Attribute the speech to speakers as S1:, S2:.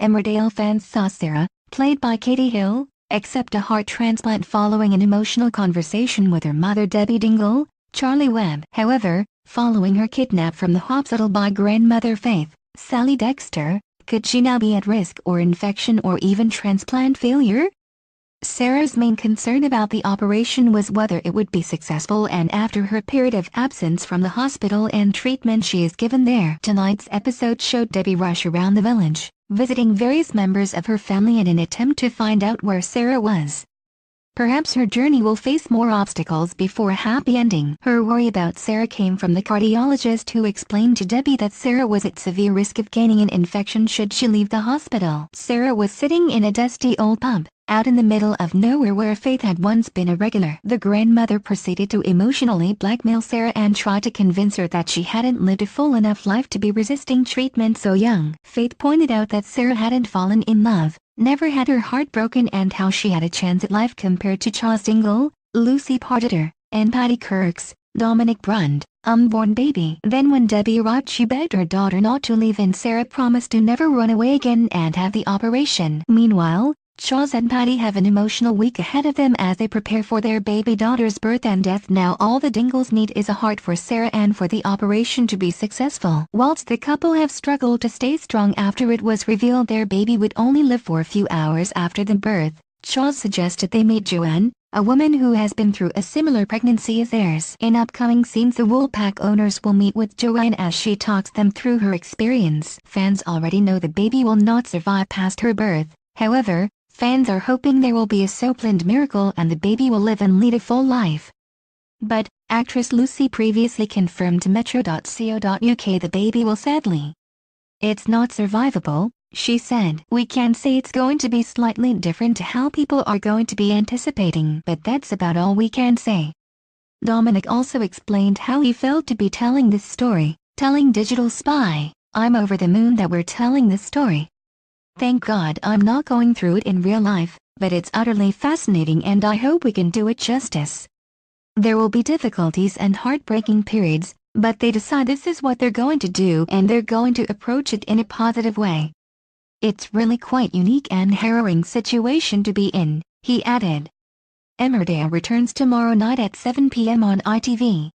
S1: Emmerdale fans saw Sarah, played by Katie Hill, accept a heart transplant following an emotional conversation with her mother Debbie Dingle, Charley Webb. However, following her kidnap from the hospital by grandmother Faith, Sally Dexter, could she now be at risk or infection or even transplant failure? Sarah's main concern about the operation was whether it would be successful, and after her period of absence from the hospital and treatment she is given there. Tonight's episode showed Debbie rush around the village, visiting various members of her family in an attempt to find out where Sarah was. Perhaps her journey will face more obstacles before a happy ending. Her worry about Sarah came from the cardiologist, who explained to Debbie that Sarah was at severe risk of gaining an infection should she leave the hospital. Sarah was sitting in a dusty old pub, out in the middle of nowhere where Faith had once been a regular. The grandmother proceeded to emotionally blackmail Sarah and try to convince her that she hadn't lived a full enough life to be resisting treatment so young. Faith pointed out that Sarah hadn't fallen in love, never had her heart broken, and how she had a chance at life compared to Charles Dingle, Lucy Pargeter, and Patty Kirk's Dominic Brund, unborn baby. Then when Debbie arrived, she begged her daughter not to leave, and Sarah promised to never run away again and have the operation. Meanwhile, Charles and Patty have an emotional week ahead of them as they prepare for their baby daughter's birth and death. Now all the Dingles need is a heart for Sarah and for the operation to be successful. Whilst the couple have struggled to stay strong after it was revealed their baby would only live for a few hours after the birth, Charles suggested they meet Joanne, a woman who has been through a similar pregnancy as theirs. In upcoming scenes, the Woolpack owners will meet with Joanne as she talks them through her experience. Fans already know the baby will not survive past her birth. However, fans are hoping there will be a so-planned miracle and the baby will live and lead a full life. But, actress Lucy previously confirmed to Metro.co.uk the baby will sadly. "It's not survivable," she said. "We can say it's going to be slightly different to how people are going to be anticipating, but that's about all we can say." Dominic also explained how he felt to be telling this story, telling Digital Spy, "I'm over the moon that we're telling this story. Thank God I'm not going through it in real life, but it's utterly fascinating and I hope we can do it justice. There will be difficulties and heartbreaking periods, but they decide this is what they're going to do and they're going to approach it in a positive way. It's really quite unique and harrowing situation to be in," he added. Emmerdale returns tomorrow night at 7 p.m. on ITV.